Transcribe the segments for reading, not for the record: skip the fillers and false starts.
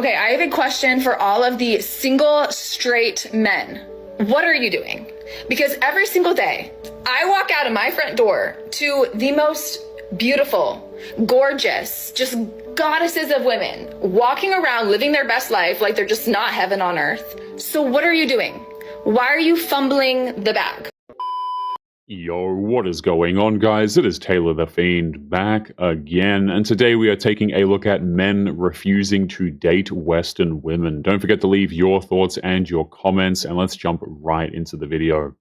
Okay, I have a question for all of the single straight men. What are you doing? Because every single day, I walk out of my front door to the most beautiful, gorgeous, just goddesses of women walking around living their best life like they're just not heaven on earth. So what are you doing? Why are you fumbling the bag? Yo, what is going on, guys? It is Taylor the Fiend back again, and today we are taking a look at men refusing to date Western women. Don't forget to leave your thoughts and your comments, and let's jump right into the video.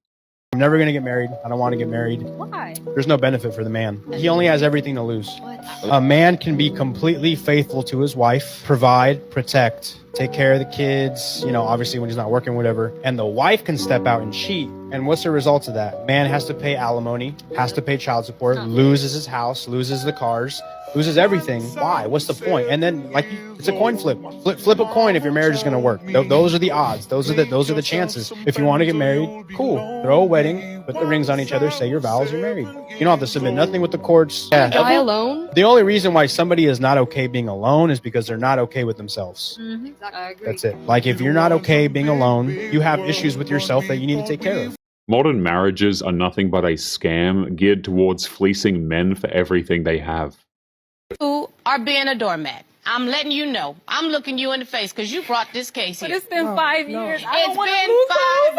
I'm never going to get married. I don't want to get married. Why? There's no benefit for the man. He only has everything to lose. What? A man can be completely faithful to his wife, provide, protect, take care of the kids, obviously when he's not working, whatever. And the wife can step out and cheat. And what's the result of that? Man has to pay alimony, has to pay child support, loses his house, loses the cars, loses everything. Why? What's the point? And then, it's a coin flip. Flip a coin if your marriage is going to work. Those are the odds. Those are the chances. If you want to get married, cool. Throw a wedding, put the rings on each other, say your vows, you're married. You don't have to submit nothing with the courts. Die alone? The only reason why somebody is not okay being alone is because they're not okay with themselves. I agree. That's it. Like, if you're not okay being alone, you have issues with yourself that you need to take care of. Modern marriages are nothing but a scam geared towards fleecing men for everything they have. You are being a doormat. I'm letting you know. I'm looking you in the face because you brought this case here. But it's been 5 years. I don't It's wanna been lose the whole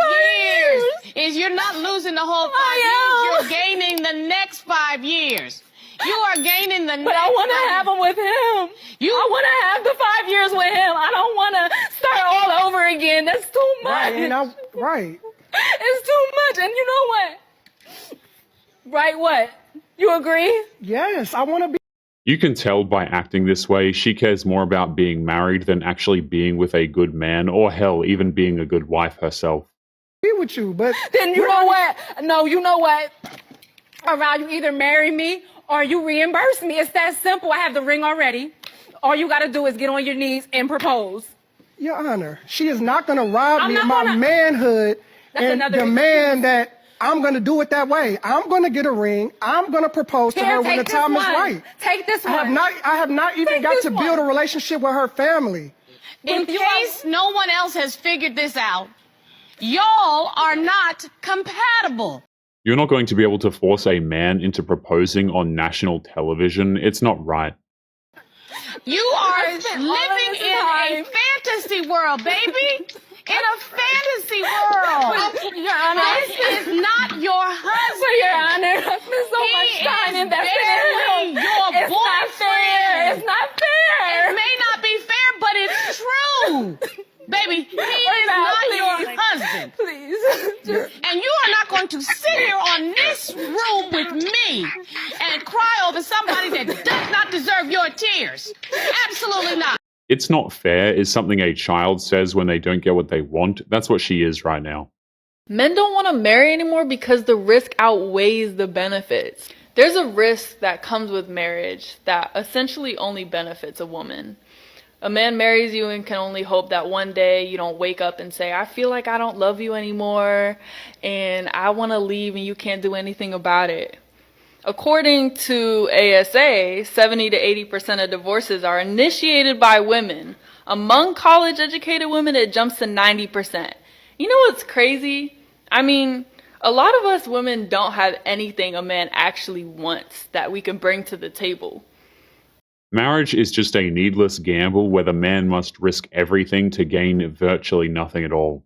5 years. You're not losing the whole 5 years. You're gaining the next 5 years. You are gaining the next. But I want to have them with him. I want to have the 5 years with him. I don't want to start all over again. That's too much. Right. It's too much. And you know what? Right, what? You agree? Yes, I want to be. You can tell by acting this way, she cares more about being married than actually being with a good man, or hell, even being a good wife herself. With you, but Then you know what? No, you know what? Around, you either marry me or you reimburse me. It's that simple. I have the ring already. All you got to do is get on your knees and propose. Your Honor, she is not going to rob I'm me of not my gonna- manhood That's and another demand that I'm going to do it that way. I'm going to get a ring. I'm going to propose to Here, her when the take time this is one. right. Take this one. I have not even Take got this to build a one. relationship with her family. In case no one else has figured this out, y'all are not compatible. You're not going to be able to force a man into proposing on national television. It's not right. You are spent all of living this in a time. fantasy world, baby. In a fantasy world. Your Honor, This is not your husband. Your Honor, I spent so He much time is invested in barely him. your It's not fair. boyfriend. It's not fair. It may not be fair, but it's true. Baby, he is not your husband. Please. And you are not going to sit here on this room with me and cry over somebody that does not deserve your tears. Absolutely not. It's not fair is something a child says when they don't get what they want. That's what she is right now. Men don't want to marry anymore because the risk outweighs the benefits. There's a risk that comes with marriage that essentially only benefits a woman. A man marries you and can only hope that one day you don't wake up and say, I feel like I don't love you anymore and I want to leave, and you can't do anything about it. According to ASA, 70 to 80% of divorces are initiated by women. Among college-educated women, it jumps to 90%. You know what's crazy? I mean, a lot of us women don't have anything a man actually wants that we can bring to the table. Marriage is just a needless gamble where the man must risk everything to gain virtually nothing at all.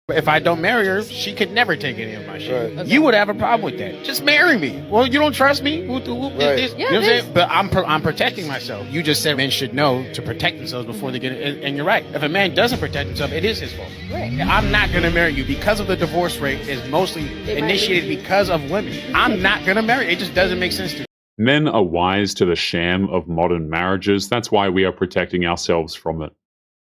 If I don't marry her, she could never take any of my shit. Right. You would have a problem with that. Just marry me. Well, you don't trust me? Right. You know what I'm saying? But I'm protecting myself. You just said men should know to protect themselves before they get it. And you're right. If a man doesn't protect himself, it is his fault. Right. I'm not going to marry you because of the divorce rate is mostly initiated because of women. I'm not going to marry. It just doesn't make sense to me. Men are wise to the sham of modern marriages. That's why we are protecting ourselves from it.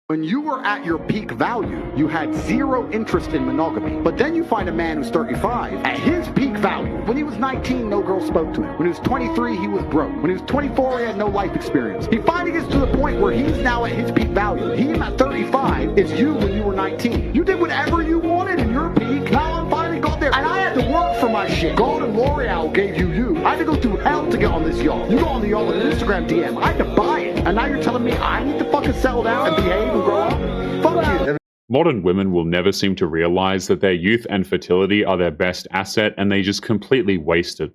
When you were at your peak value, you had zero interest in monogamy. But then you find a man who's 35 at his peak value. When he was 19, no girl spoke to him. When he was 23, he was broke. When he was 24, he had no life experience. He finally gets to the point where he's now at his peak value. Him at 35 is you when you were 19. You did whatever you wanted in your peak. Now I'm finally got there. And I had to work for my shit. Gold and L'Oreal gave you. I had to go through hell to get on this yacht. You go on the yacht with an Instagram DM. I had to buy it. And now you're telling me I need to fucking settle down and behave and grow up? Fuck you. Modern women will never seem to realize that their youth and fertility are their best asset, and they just completely waste it.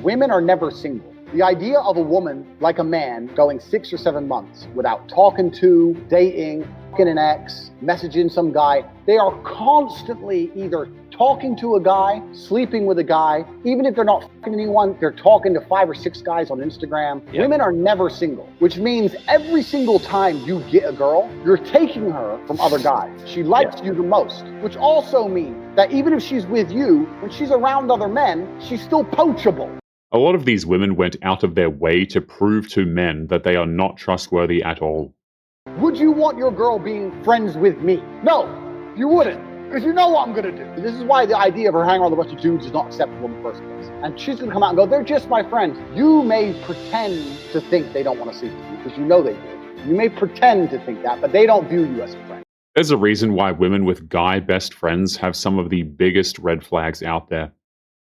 Women are never single. The idea of a woman, like a man, going 6 or 7 months without talking to, dating, fucking an ex, messaging some guy, they are constantly either talking to a guy, sleeping with a guy. Even if they're not fucking anyone, they're talking to 5 or 6 guys on Instagram. Yep. Women are never single, which means every single time you get a girl, you're taking her from other guys. She likes you the most, which also means that even if she's with you, when she's around other men, she's still poachable. A lot of these women went out of their way to prove to men that they are not trustworthy at all. Would you want your girl being friends with me? No, you wouldn't, because you know what I'm going to do. This is why the idea of her hanging around with a bunch of dudes is not acceptable in the first place. And she's going to come out and go, they're just my friends. You may pretend to think they don't want to sleep with you, because you know they do. You may pretend to think that, but they don't view you as a friend. There's a reason why women with guy best friends have some of the biggest red flags out there.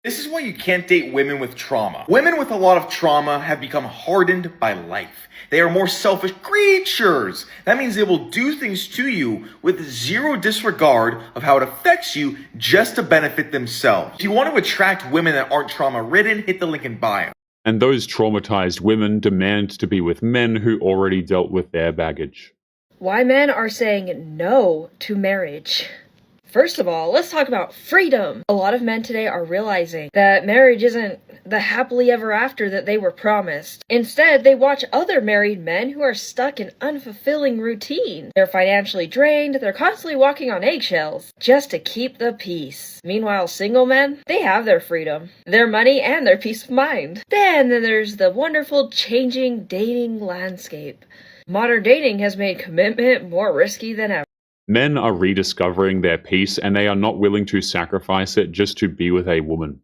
This is why you can't date women with trauma. Women with a lot of trauma have become hardened by life. They are more selfish creatures. That means they will do things to you with zero disregard of how it affects you just to benefit themselves. If you want to attract women that aren't trauma-ridden, hit the link in bio. And those traumatized women demand to be with men who already dealt with their baggage. Why men are saying no to marriage. First of all, let's talk about freedom. A lot of men today are realizing that marriage isn't the happily ever after that they were promised. Instead, they watch other married men who are stuck in unfulfilling routine. They're financially drained, they're constantly walking on eggshells just to keep the peace. Meanwhile, single men, they have their freedom, their money, and their peace of mind. Then there's the wonderful changing dating landscape. Modern dating has made commitment more risky than ever. Men are rediscovering their peace, and they are not willing to sacrifice it just to be with a woman.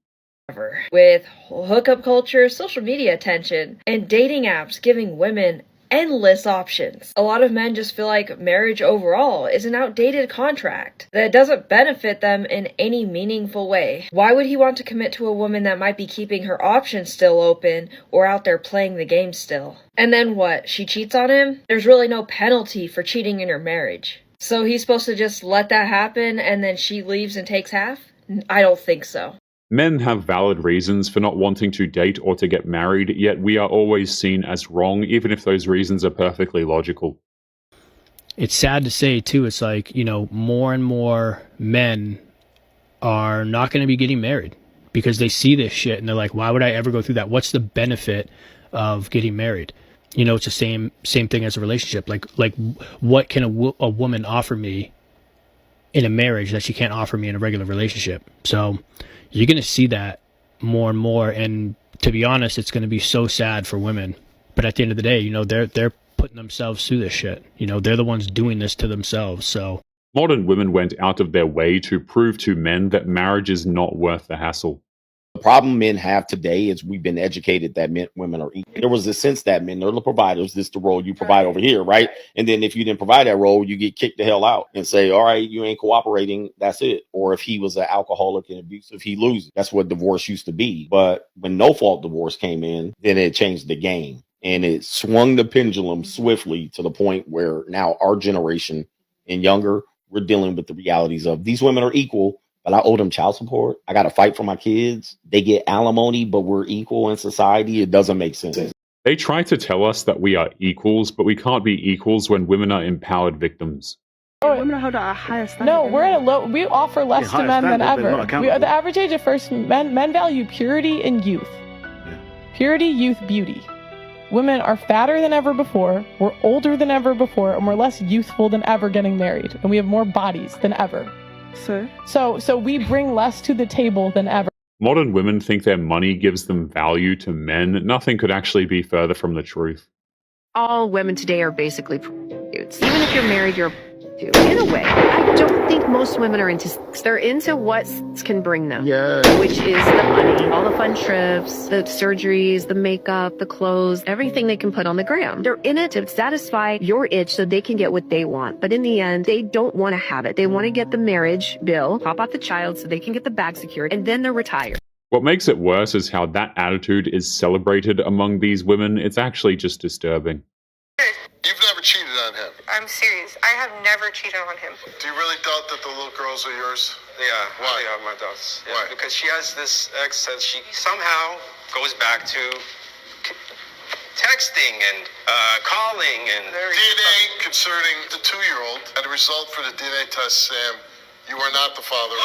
With hookup culture, social media attention, and dating apps giving women endless options, a lot of men just feel like marriage overall is an outdated contract that doesn't benefit them in any meaningful way. Why would he want to commit to a woman that might be keeping her options still open or out there playing the game still? And then what? She cheats on him? There's really no penalty for cheating in her marriage. So he's supposed to just let that happen and then she leaves and takes half? I don't think so. Men have valid reasons for not wanting to date or to get married, yet we are always seen as wrong, even if those reasons are perfectly logical. It's sad to say, too, it's like, more and more men are not going to be getting married because they see this shit and they're like, why would I ever go through that? What's the benefit of getting married? It's the same thing as a relationship. Like what can a woman offer me in a marriage that she can't offer me in a regular relationship? So you're going to see that more and more. And to be honest, it's going to be so sad for women. But at the end of the day, they're putting themselves through this shit. They're the ones doing this to themselves. So modern women went out of their way to prove to men that marriage is not worth the hassle. The problem men have today is we've been educated that women are equal. There was a sense that men are the providers. This is the role you provide over here, right? And then if you didn't provide that role, you get kicked the hell out and say, all right, you ain't cooperating. That's it. Or if he was an alcoholic and abusive, he loses. That's what divorce used to be. But when no-fault divorce came in, then it changed the game. And it swung the pendulum swiftly to the point where now our generation and younger, we're dealing with the realities of these women are equal. But I owe them child support. I got to fight for my kids. They get alimony, but we're equal in society. It doesn't make sense. They try to tell us that we are equals, but we can't be equals when women are empowered victims. Women are held at a higher standard. No, we're at a low. We offer less to men than ever. The average age of first men value purity and youth. Yeah. Purity, youth, beauty. Women are fatter than ever before. We're older than ever before, and we're less youthful than ever getting married. And we have more bodies than ever. So we bring less to the table than ever. Modern women think their money gives them value to men. Nothing could actually be further from the truth. All women today are basically prostitutes. Even if you're married, you're a prostitute. In a way, I don't think most women are into sex. They're into what sex can bring them. Which is the money, all the fun trips, the surgeries, the makeup, the clothes, everything they can put on the gram. They're in it to satisfy your itch so they can get what they want. But in the end, they don't want to have it. They want to get the marriage bill, pop out the child so they can get the bag secured, and then they're retired. What makes it worse is how that attitude is celebrated among these women. It's actually just disturbing. You've never cheated on him. I'm serious. I have never cheated on him. Do you really doubt that the little girls are yours? Yeah. Why? I have my doubts. Yeah, Why? because she has this ex that she somehow goes back to texting and calling and DNA concerning the 2-year-old, and the result for the DNA test, Sam, you are not the father.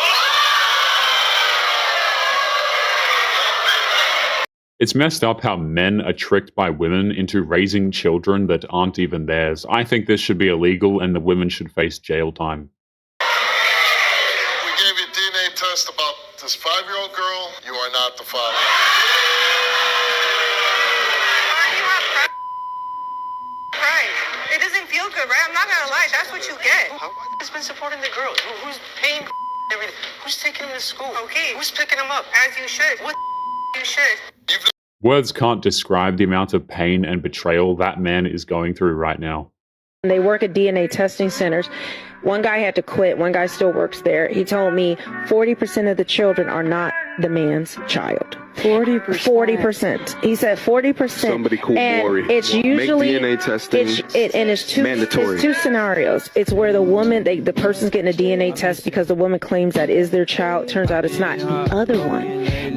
It's messed up how men are tricked by women into raising children that aren't even theirs. I think this should be illegal and the women should face jail time. We gave you a DNA test about this 5-year-old girl. You are not the father. Right. It doesn't feel good, right? I'm not gonna lie. That's what you get. Who's been supporting the girl? Who's paying everything? Who's taking him to school? Okay. Who's picking him up? As you should. What you should. Words can't describe the amount of pain and betrayal that man is going through right now. They work at DNA testing centers. One guy had to quit. One guy still works there. He told me 40% of the children are not the man's child. 40%. 40%. He said 40%. Somebody call and Maury. it's usually make DNA testing it's mandatory. It's two scenarios. It's where the woman, the person's getting a DNA test because the woman claims that is their child. Turns out it's not. The other one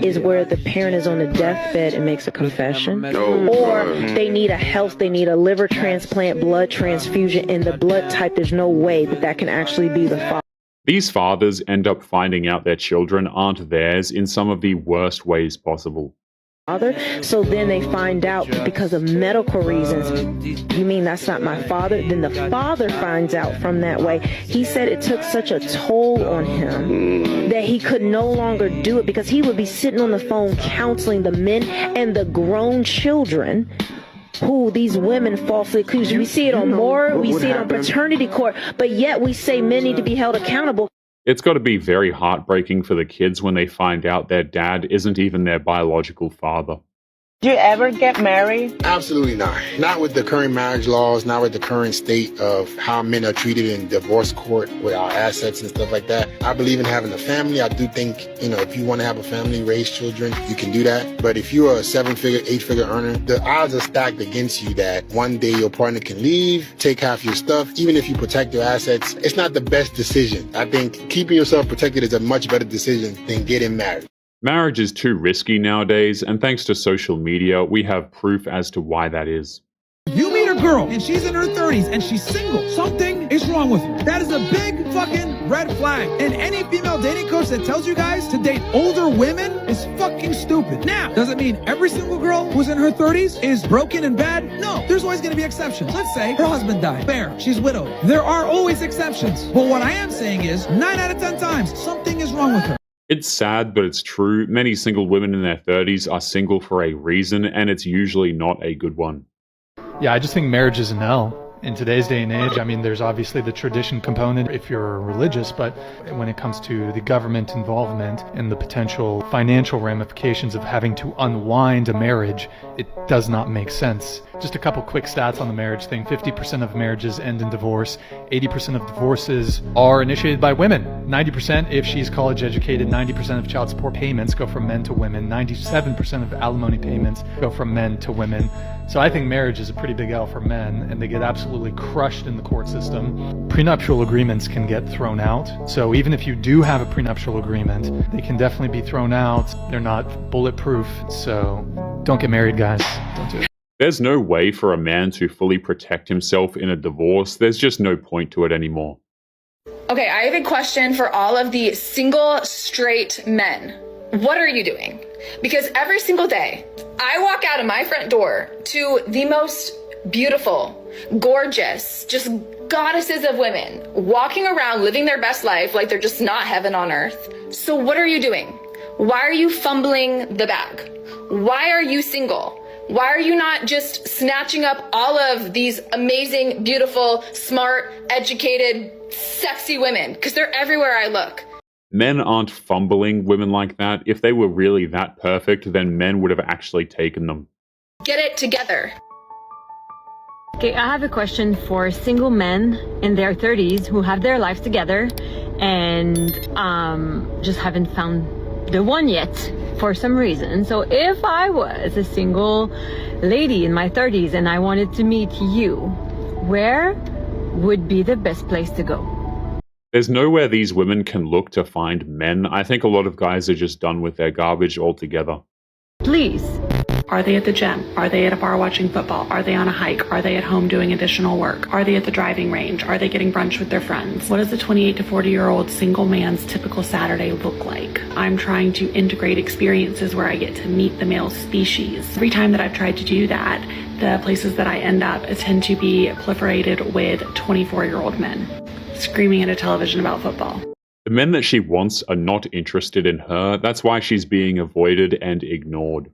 is where the parent is on a deathbed and makes a confession, or they need a liver transplant, blood transfusion, and the blood type. There's no way that can actually be the father. These fathers end up finding out their children aren't theirs in some of the worst ways possible. So then they find out because of medical reasons, you mean that's not my father? Then the father finds out from that way. He said it took such a toll on him that he could no longer do it because he would be sitting on the phone counseling the men and the grown children who these women falsely accuse. We see it on we see it on paternity court, but yet we say men need to be held accountable. It's got to be very heartbreaking for the kids when they find out their dad isn't even their biological father. Did you ever get married? Absolutely not. Not with the current marriage laws, not with the current state of how men are treated in divorce court with our assets and stuff like that. I believe in having a family. I do think, if you want to have a family, raise children, you can do that. But if you're a 7-figure, 8-figure earner, the odds are stacked against you that one day your partner can leave, take half your stuff. Even if you protect your assets, it's not the best decision. I think keeping yourself protected is a much better decision than getting married. Marriage is too risky nowadays, and thanks to social media, we have proof as to why that is. You meet a girl, and she's in her 30s, and she's single. Something is wrong with her. That is a big fucking red flag. And any female dating coach that tells you guys to date older women is fucking stupid. Now, does it mean every single girl who's in her 30s is broken and bad? No, there's always going to be exceptions. Let's say her husband died. Fair, she's widowed. There are always exceptions. But what I am saying is, 9 out of 10 times, something is wrong with her. It's sad, but it's true. Many single women in their 30s are single for a reason, and it's usually not a good one. Yeah, I just think marriage is an L. In today's day and age, I mean, there's obviously the tradition component if you're religious, but when it comes to the government involvement and the potential financial ramifications of having to unwind a marriage, it does not make sense. Just a couple quick stats on the marriage thing. 50% of marriages end in divorce. 80% of divorces are initiated by women. 90% if she's college educated. 90% of child support payments go from men to women. 97% of alimony payments go from men to women. So I think marriage is a pretty big L for men, and they get absolutely crushed in the court system. Prenuptial agreements can get thrown out. So even if you do have a prenuptial agreement, they can definitely be thrown out. They're not bulletproof. So don't get married, guys. Don't do it. There's no way for a man to fully protect himself in a divorce. There's just no point to it anymore. Okay, I have a question for all of the single straight men. What are you doing? Because every single day, I walk out of my front door to the most beautiful, gorgeous, just goddesses of women walking around living their best life like they're just not heaven on earth. So what are you doing? Why are you fumbling the bag? Why are you single? Why are you not just snatching up all of these amazing, beautiful, smart, educated, sexy women? Because they're everywhere I look. Men aren't fumbling women like that. If they were really that perfect, then men would have actually taken them. Get it together. Okay, I have a question for single men in their 30s who have their lives together and just haven't found the one yet for some reason. So if I was a single lady in my 30s and I wanted to meet you, where would be the best place to go? There's nowhere these women can look to find men. I think a lot of guys are just done with their garbage altogether. Please. Are they at the gym? Are they at a bar watching football? Are they on a hike? Are they at home doing additional work? Are they at the driving range? Are they getting brunch with their friends? What does a 28 to 40-year-old single man's typical Saturday look like? I'm trying to integrate experiences where I get to meet the male species. Every time that I've tried to do that, the places that I end up tend to be proliferated with 24-year-old men screaming at a television about football. The men that she wants are not interested in her. That's why she's being avoided and ignored.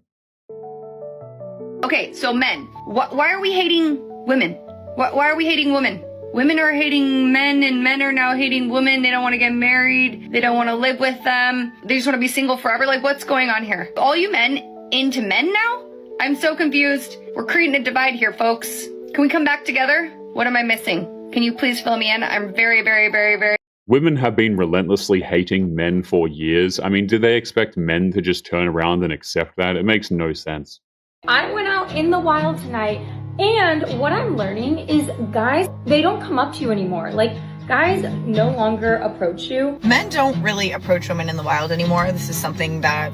Okay, so men. Why are we hating women? Why are we hating women? Women are hating men, and men are now hating women. They don't want to get married. They don't want to live with them. They just want to be single forever. Like, what's going on here? All you men into men now? I'm so confused. We're creating a divide here, folks. Can we come back together? What am I missing? Can you please fill me in? I'm very, very, very, very... Women have been relentlessly hating men for years. I mean, do they expect men to just turn around and accept that? It makes no sense. I went out in the wild tonight, and what I'm learning is guys, they don't come up to you anymore. Like, guys no longer approach you. Men don't really approach women in the wild anymore. This is something that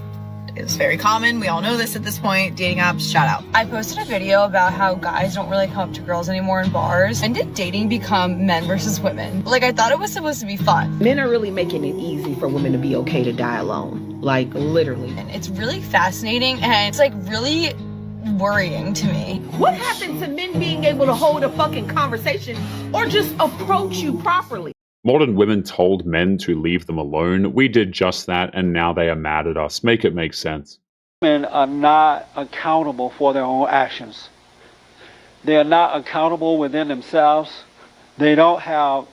is very common. We all know this at this point. Dating apps, shout out. I posted a video about how guys don't really come up to girls anymore in bars. When did dating become men versus women? Like, I thought it was supposed to be fun. Men are really making it easy for women to be okay to die alone. Like, literally. And it's really fascinating, and it's like really worrying to me. What happened to men being able to hold a fucking conversation or just approach you properly? Modern women told men to leave them alone. We did just that, and now they are mad at us. Make it make sense. Men are not accountable for their own actions. They are not accountable within themselves. They don't have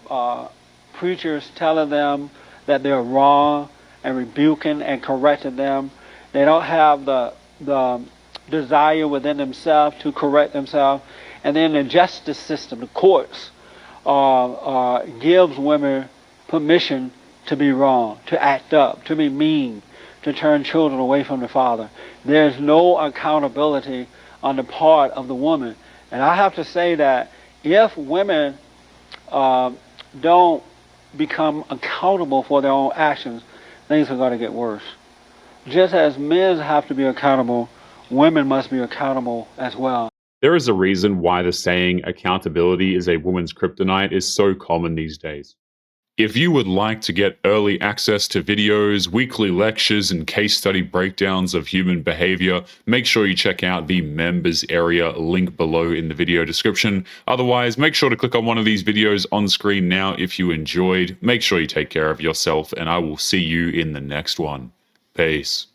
preachers telling them that they're wrong and rebuking and correcting them. They don't have the desire within themselves to correct themselves. And then the justice system, the courts, gives women permission to be wrong, to act up, to be mean, to turn children away from the father. There's no accountability on the part of the woman. And I have to say that if women don't become accountable for their own actions, things are going to get worse. Just as men have to be accountable, women must be accountable as well. There is a reason why the saying accountability is a woman's kryptonite is so common these days. If you would like to get early access to videos, weekly lectures, and case study breakdowns of human behavior, make sure you check out the members area link below in the video description. Otherwise, make sure to click on one of these videos on screen now if you enjoyed. Make sure you take care of yourself, and I will see you in the next one. Peace.